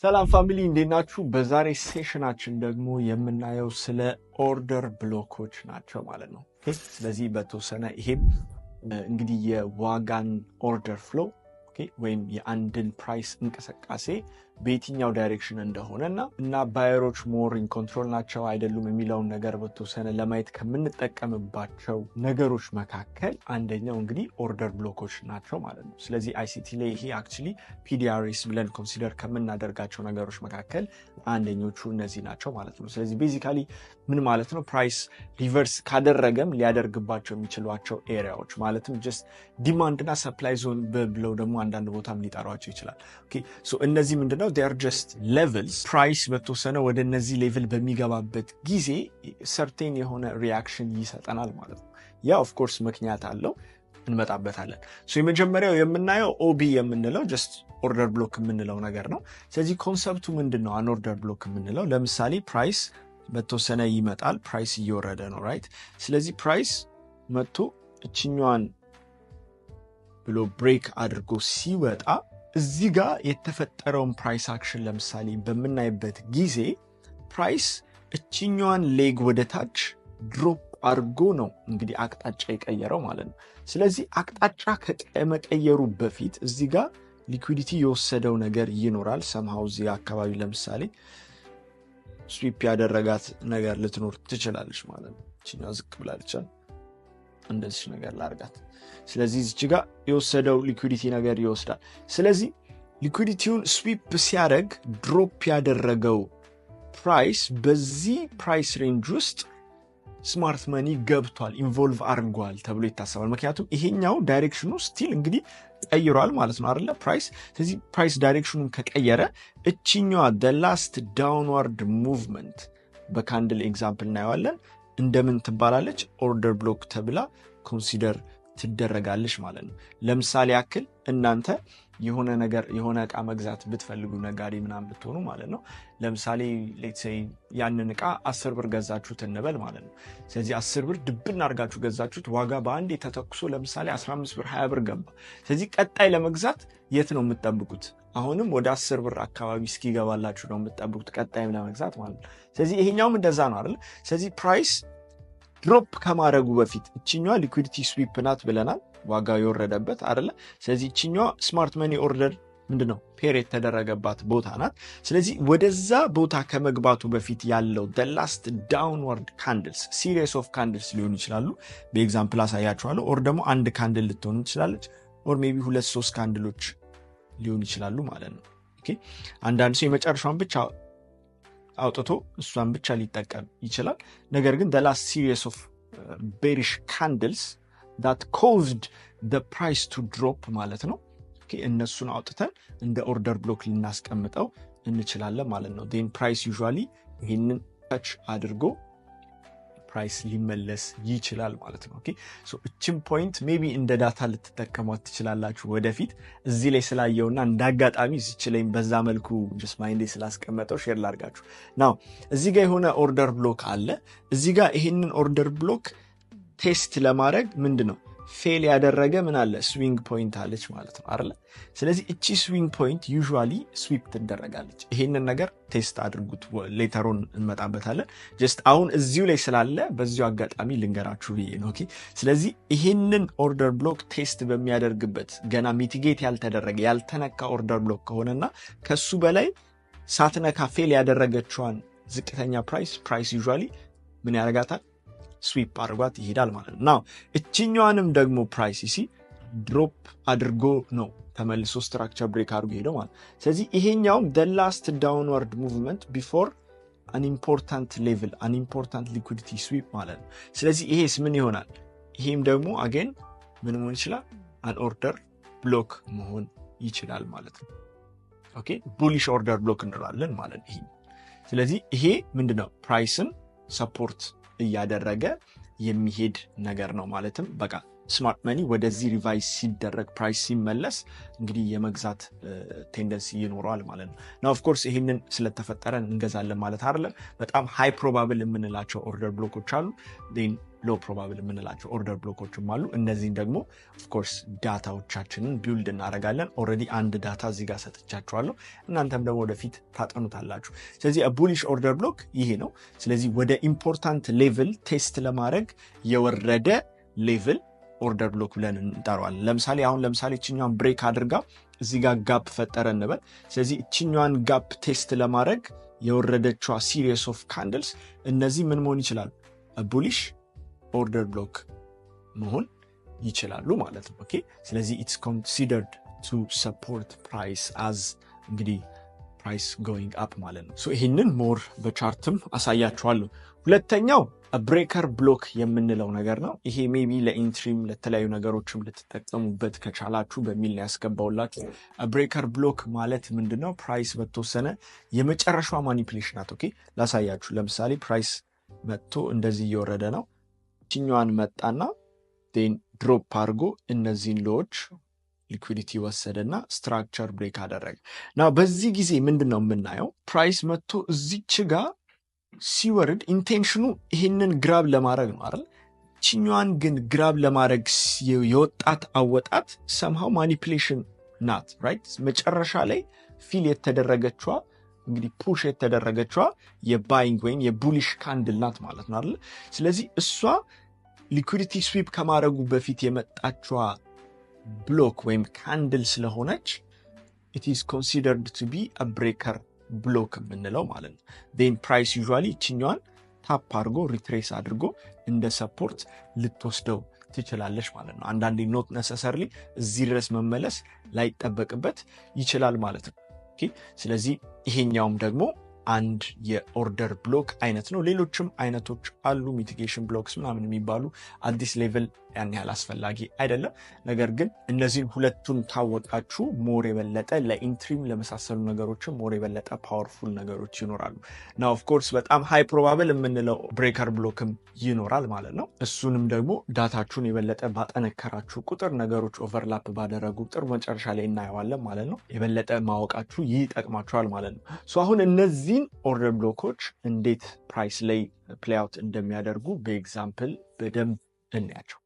ሰላም ፋሚሊ እንዴት ናችሁ? በዛሬ ሴሽናችን ደግሞ የምናየው ስለ ኦርደር ብሎኮች ናቸው ማለት ነው። ስለዚህ በተወሰነ ይሄም እንግዲህ የዋጋን ኦርደር ፍሎ ወይም የአንድን ፕራይስ እንቅስቃሴ በየትኛው ዳይሬክሽን እንደሆነና እና ባየሮች ሞር ኢን ኮንትሮል ናቸው አይደሉም የሚለውን ነገር በተወሰነ ለማየት ከምንጠቀምባቸው ነገሮች መካከል አንደኛው እንግዲህ ኦርደር ብሎኮች ናቸው ማለት ነው። ስለዚህ አይሲቲ ላይ ይሄ አክቹሊ ፒዲአርኤስ ብለን ኮንሲደር ከምናደርጋቸው ነገሮች መካከል አንደኞቹ እነዚህ ናቸው ማለት ነው። ስለዚህ ቤዚካሊ ምን ማለት ነው? ፕራይስ ሪቨርስ ካደረገም ሊያደርግባቸው የሚችሏቸው ኤሪያዎች ማለትም ጀስት ዲማንድና ሰፕላይ ዞን ብለው ደግሞ አንዳንድ ቦታም ሊጠሯቸው ይችላል። ሶ እነዚህ ምንድነው? they are just levels ፕራይስ በተወሰነ ወደ እነዚህ ሌቭል በሚገባበት ጊዜ ሰርቴን የሆነ ሪያክሽን ይሰጠናል ማለት ነው። ያ ኦፍ ኮርስ ምክንያት አለው፣ እንመጣበታለን። ሶ የመጀመሪያው የምናየው ኦቢ የምንለው ጀስት ኦርደር ብሎክ የምንለው ነገር ነው። ስለዚህ ኮንሰፕቱ ምንድነው? አን ኦርደር ብሎክ የምንለው ለምሳሌ ፕራይስ በተወሰነ ይመጣል፣ ፕራይስ እየወረደ ነው ራይት። ስለዚህ ፕራይስ መጥቶ እችኛዋን ብሎ ብሬክ አድርጎ ሲወጣ እዚህ ጋር የተፈጠረውን ፕራይስ አክሽን ለምሳሌ በምናይበት ጊዜ ፕራይስ እችኛዋን ሌግ ወደ ታች ድሮፕ አድርጎ ነው እንግዲህ አቅጣጫ የቀየረው ማለት ነው። ስለዚህ አቅጣጫ ከመቀየሩ በፊት እዚህ ጋር ሊኩዊዲቲ የወሰደው ነገር ይኖራል። ሰምሃው እዚህ አካባቢ ለምሳሌ ስዊፕ ያደረጋት ነገር ልትኖር ትችላለች ማለት ነው። እችኛዋ ዝቅ ብላለች፣ እንደዚህ ነገር ላርጋት። ስለዚህ እዚች ጋር የወሰደው ሊኩዊዲቲ ነገር ይወስዳል። ስለዚህ ሊኩዊዲቲውን ስዊፕ ሲያደርግ ድሮፕ ያደረገው ፕራይስ በዚህ ፕራይስ ሬንጅ ውስጥ ስማርት መኒ ገብቷል፣ ኢንቮልቭ አድርጓል ተብሎ ይታሰባል። ምክንያቱም ይሄኛው ዳይሬክሽኑ ስቲል እንግዲህ ቀይሯል ማለት ነው አይደለ? ፕራይስ። ስለዚህ ፕራይስ ዳይሬክሽኑን ከቀየረ እችኛዋ the last downward movement በካንድል ኤግዛምፕል እናየዋለን እንደምን ትባላለች? ኦርደር ብሎክ ተብላ ኮንሲደር ትደረጋለች ማለት ነው። ለምሳሌ ያክል እናንተ የሆነ ነገር የሆነ እቃ መግዛት ብትፈልጉ ነጋዴ ምናምን ብትሆኑ ማለት ነው። ለምሳሌ ሌትስ ሴይ ያንን እቃ 10 ብር ገዛችሁት እንበል ማለት ነው። ስለዚህ 10 ብር ድብን አድርጋችሁ ገዛችሁት፣ ዋጋ በአንዴ ተተኩሶ ለምሳሌ 15 ብር 20 ብር ገባ። ስለዚህ ቀጣይ ለመግዛት የት ነው የምትጠብቁት? አሁንም ወደ 10 ብር አካባቢ እስኪገባላችሁ ነው የምትጠብቁት ቀጣይም ለመግዛት ማለት ነው። ስለዚህ ይሄኛውም እንደዛ ነው አይደል? ስለዚህ ፕራይስ ድሮፕ ከማድረጉ በፊት እችኛዋ ሊኩዊዲቲ ስዊፕ ናት ብለናል፣ ዋጋ የወረደበት አይደለ? ስለዚህ እችኛዋ ስማርት መኒ ኦርደር ምንድነው ፔር የተደረገባት ቦታ ናት። ስለዚህ ወደዛ ቦታ ከመግባቱ በፊት ያለው the last downward candles series of candles ሊሆኑ ይችላሉ። በኤግዛምፕል አሳያችኋለሁ። ኦር ደግሞ አንድ ካንድል ልትሆን ትችላለች፣ ኦር ሜቢ 2-3 ካንድሎች ሊሆኑ ይችላሉ ማለት ነው። ኦኬ አንዳንድ ሰው የመጨረሻውን ብቻ አውጥቶ እሷን ብቻ ሊጠቀም ይችላል። ነገር ግን the last series of bearish candles that caused the price to drop ማለት ነው። እነሱን አውጥተን እንደ ኦርደር ብሎክ ልናስቀምጠው እንችላለን ማለት ነው። then price usually ይሄንን ታች አድርጎ ፕራይስ ሊመለስ ይችላል ማለት ነው። ኦኬ ሶ እቺም ፖይንት ሜቢ እንደ ዳታ ልትጠቀሟት ትችላላችሁ ወደፊት። እዚህ ላይ ስላየውና እንዳጋጣሚ እዚች ላይ በዛ መልኩ ጀስት ማይንዴ ስላስቀመጠው ሼር ላርጋችሁ። ናው እዚህ ጋር የሆነ ኦርደር ብሎክ አለ። እዚህ ጋር ይሄንን ኦርደር ብሎክ ቴስት ለማድረግ ምንድነው ፌል ያደረገ ምን አለ? ስዊንግ ፖይንት አለች ማለት ነው አይደል? ስለዚህ እቺ ስዊንግ ፖይንት ዩዥዋሊ ስዊፕ ትደረጋለች። ይሄንን ነገር ቴስት አድርጉት፣ ሌተሩን እንመጣበታለን። ጀስት አሁን እዚሁ ላይ ስላለ በዚሁ አጋጣሚ ልንገራችሁ ብዬ ነው። ኦኬ ስለዚህ ይሄንን ኦርደር ብሎክ ቴስት በሚያደርግበት ገና ሚቲጌት ያልተደረገ ያልተነካ ኦርደር ብሎክ ከሆነና ከሱ በላይ ሳትነካ ፌል ያደረገችዋን ዝቅተኛ ፕራይስ ዩዥዋሊ ምን ያደርጋታል? ስዊፕ አድርጓት ይሄዳል ማለት ነው። ናው እችኛዋንም ደግሞ ፕራይስ ድሮፕ አድርጎ ነው ተመልሶ ስትራክቸር ብሬክ አድርጎ ሄደው ማለት። ስለዚህ ይሄኛውም the last downward movement before an important level, an important liquidity sweep ማለት ነው። ስለዚህ ይሄስ ምን ይሆናል? ይሄም ደግሞ አገን ምን መሆን ይችላል? an order block መሆን ይችላል ማለት ነው። ኦኬ bullish order block እንላለን ማለት ይሄ። ስለዚህ ይሄ ምንድነው? ፕራይስን ሰፖርት እያደረገ የሚሄድ ነገር ነው ማለትም በቃ ስማርት መኒ ወደዚህ ሪቫይዝ ሲደረግ ፕራይስ ሲመለስ እንግዲህ የመግዛት ቴንደንሲ ይኖረዋል ማለት ነው። እና ኦፍኮርስ ይህንን ስለተፈጠረ እንገዛለን ማለት አይደለም። በጣም ሃይ ፕሮባብል የምንላቸው ኦርደር ብሎኮች አሉ፣ ሎ ፕሮባብል የምንላቸው ኦርደር ብሎኮችም አሉ። እነዚህን ደግሞ ኦፍኮርስ ዳታዎቻችንን ቢውልድ እናደርጋለን። ኦልሬዲ አንድ ዳታ እዚህ ጋር ሰጥቻችኋለሁ፣ እናንተም ደግሞ ወደፊት ታጠኑታላችሁ። ስለዚህ ቡሊሽ ኦርደር ብሎክ ይሄ ነው። ስለዚህ ወደ ኢምፖርታንት ሌቭል ቴስት ለማድረግ የወረደ ሌቭል ኦርደር ብሎክ ብለን እንጠራዋለን። ለምሳሌ እችኛዋን ብሬክ አድርጋ እዚህ ጋር ጋፕ ፈጠረ እንበል። ስለዚህ እችኛዋን ጋፕ ቴስት ለማድረግ የወረደችዋ ሲሪየስ ኦፍ ካንድልስ እነዚህ ምን መሆን ይችላሉ? ቡሊሽ ኦርደር ብሎክ መሆን ይችላሉ ማለት ነው። ኦኬ ስለዚህ ኢትስ ኮንሲደርድ ቱ ሰፖርት ፕራይስ አዝ እንግዲህ ፕራይስ ጎይንግ አፕ ማለት ነው። ይህንን ሞር በቻርትም አሳያችኋለሁ። ሁለተኛው ብሬከር ብሎክ የምንለው ነገር ነው። ይሄ ሜቢ ለኢንትሪም ለተለያዩ ነገሮችም ልትጠቀሙበት ከቻላችሁ በሚል ነው ያስገባውላችሁ። ብሬከር ብሎክ ማለት ምንድነው? ፕራይስ በተወሰነ የመጨረሻዋ ማኒፕሌሽን ናት። ኦኬ ላሳያችሁ። ለምሳሌ ፕራይስ መጥቶ እንደዚህ እየወረደ ነው። ችኛዋን መጣና ድሮፕ አድርጎ እነዚህን ሎዎች ሊኩዊዲቲ ወሰደና ስትራክቸር ብሬክ አደረገ። ና በዚህ ጊዜ ምንድን ነው የምናየው? ፕራይስ መጥቶ እዚች ጋር ሲወርድ ኢንቴንሽኑ ይህንን ግራብ ለማድረግ ነው አይደል? ችኛዋን ግን ግራብ ለማድረግ የወጣት አወጣት ሰምሃው ማኒፕሌሽን ናት ራይት። መጨረሻ ላይ ፊል የተደረገችዋ እንግዲህ ፑሽ የተደረገችዋ የባይንግ ወይም የቡሊሽ ካንድል ናት ማለት ነው አይደል? ስለዚህ እሷ ሊኩዊዲቲ ስዊፕ ከማድረጉ በፊት የመጣችዋ ብሎክ ወይም ካንድል ስለሆነች it is considered to be a breaker ብሎክ የምንለው ማለት ነው። ዜን ፕራይስ ዩዥዋሊ እችኛዋን ታፕ አድርጎ ሪትሬስ አድርጎ እንደ ሰፖርት ልትወስደው ትችላለች ማለት ነው። አንዳንዴ ኖት ነሰሰርሊ እዚህ ድረስ መመለስ ላይጠበቅበት ይችላል ማለት ነው። ስለዚህ ይሄኛውም ደግሞ አንድ የኦርደር ብሎክ አይነት ነው። ሌሎችም አይነቶች አሉ፣ ሚቲጌሽን ብሎክስ ምናምን የሚባሉ አዲስ ሌቭል ያን ያህል አስፈላጊ አይደለም። ነገር ግን እነዚህን ሁለቱን ካወቃችሁ ሞር የበለጠ ለኢንትሪም ለመሳሰሉ ነገሮችም ሞር የበለጠ ፓወርፉል ነገሮች ይኖራሉ እና ኦፍኮርስ በጣም ሃይ ፕሮባብል የምንለው ብሬከር ብሎክም ይኖራል ማለት ነው። እሱንም ደግሞ ዳታችሁን የበለጠ ባጠነከራችሁ ቁጥር ነገሮች ኦቨርላፕ ባደረጉ ቁጥር መጨረሻ ላይ እናየዋለን ማለት ነው። የበለጠ ማወቃችሁ ይጠቅማችኋል ማለት ነው። አሁን እነዚህን ኦርደር ብሎኮች እንዴት ፕራይስ ላይ ፕሌይ አውት እንደሚያደርጉ በኤግዛምፕል በደንብ እንያቸው።